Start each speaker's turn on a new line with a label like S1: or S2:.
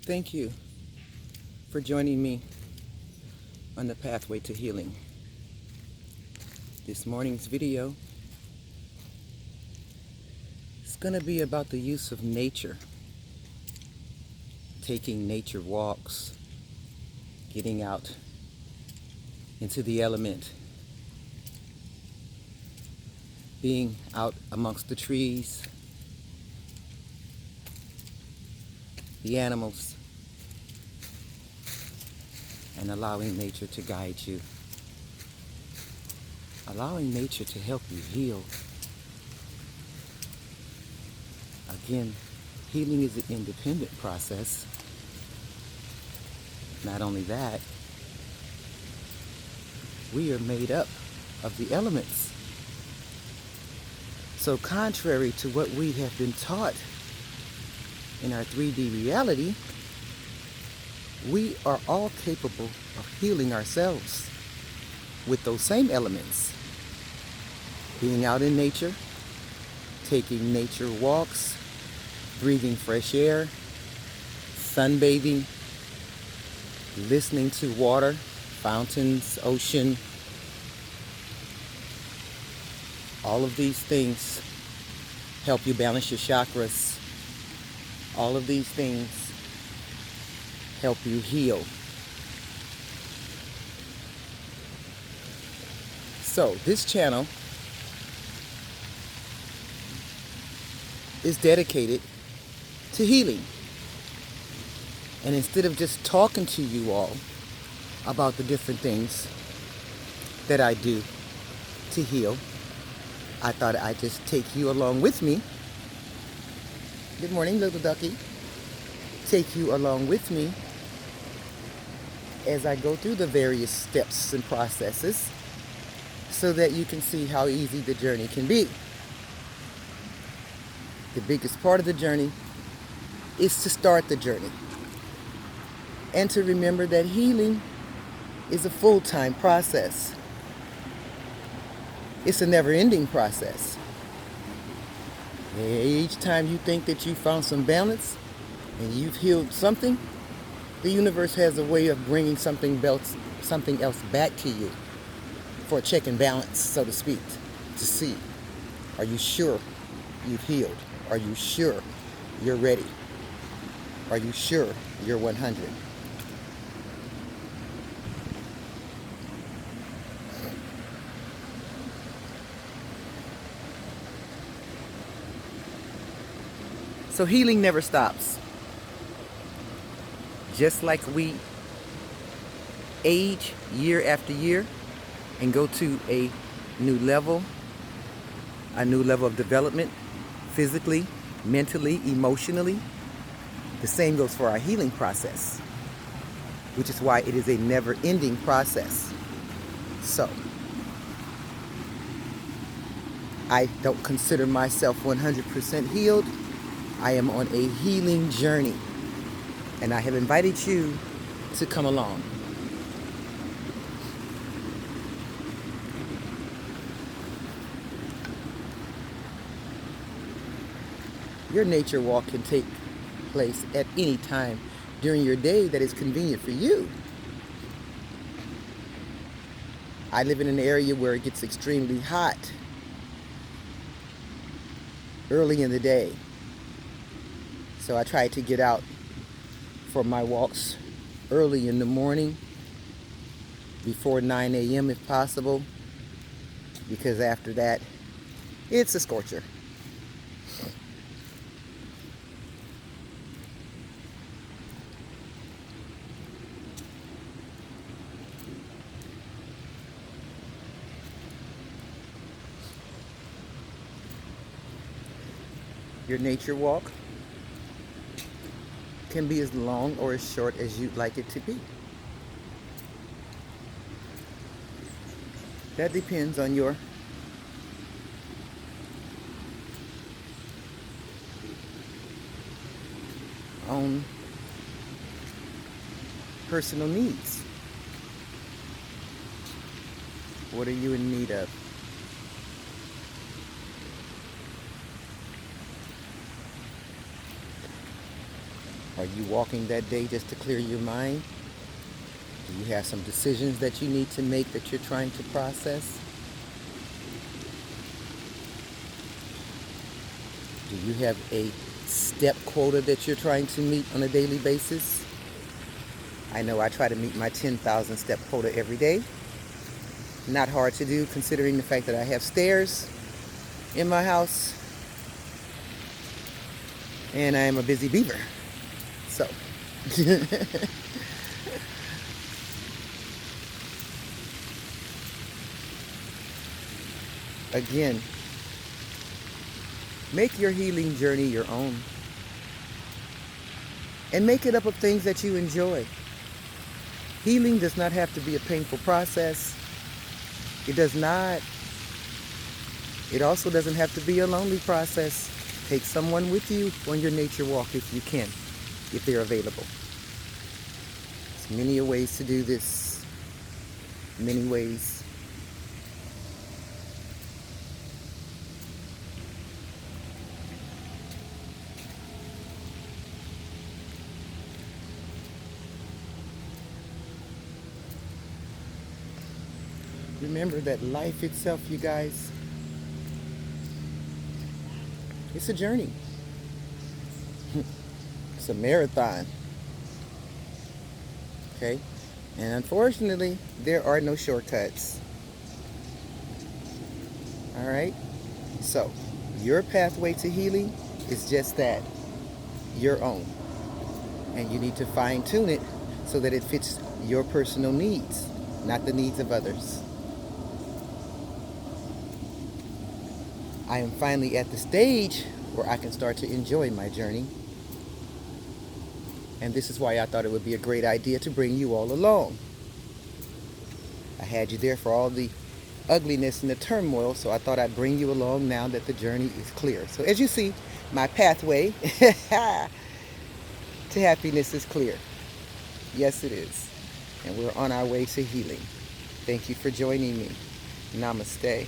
S1: Thank you for joining me on the pathway to healing. This morning's video is going to be about the use of nature, taking nature walks, getting out into the element, being out amongst the trees, the animals, and allowing nature to guide you, allowing nature to help you heal. Again, healing is an independent process. Not only that, we are made up of the elements. So contrary to what we have been taught in our 3D reality, we are all capable of healing ourselves with those same elements. Being out in nature, taking nature walks, breathing fresh air, sunbathing, listening to water, fountains, ocean. All of these things help you balance your chakras. All of these things help you heal. So this channel is dedicated to healing. And instead of just talking to you all about the different things that I do to heal, I thought I'd just take you along with me. Good morning, little ducky. Take you along with me as I go through the various steps and processes so that you can see how easy the journey can be. The biggest part of the journey is to start the journey and to remember that healing is a full-time process. It's a never-ending process. Each time you think that you found some balance and you've healed something, the universe has a way of bringing something else back to you for a check and balance, so to speak, to see, are you sure you've healed? Are you sure you're ready? Are you sure you're 100? So healing never stops. Just like we age year after year and go to a new level of development, physically, mentally, emotionally, the same goes for our healing process, which is why it is a never-ending process. So, I don't consider myself 100% healed. I am on a healing journey, and I have invited you to come along. Your nature walk can take place at any time during your day that is convenient for you. I live in an area where it gets extremely hot early in the day. So I try to get out for my walks early in the morning, before 9 a.m. if possible, because after that, it's a scorcher. Your nature walk can be as long or as short as you'd like it to be. That depends on your own personal needs. What are you in need of? Are you walking that day just to clear your mind? Do you have some decisions that you need to make that you're trying to process? Do you have a step quota that you're trying to meet on a daily basis? I know I try to meet my 10,000 step quota every day. Not hard to do considering the fact that I have stairs in my house and I am a busy beaver. So, again, make your healing journey your own. And make it up of things that you enjoy. Healing does not have to be a painful process. It does not. It also doesn't have to be a lonely process. Take someone with you on your nature walk if you can, if they're available. There's many ways to do this. Many ways. Remember that life itself, you guys, it's a journey. It's a marathon. Okay? And unfortunately, there are no shortcuts. All right? So, your pathway to healing is just that, your own. And you need to fine tune it so that it fits your personal needs, not the needs of others. I am finally at the stage where I can start to enjoy my journey. And this is why I thought it would be a great idea to bring you all along. I had you there for all the ugliness and the turmoil, so I thought I'd bring you along now that the journey is clear. So as you see, my pathway to happiness is clear. Yes, it is. And we're on our way to healing. Thank you for joining me. Namaste.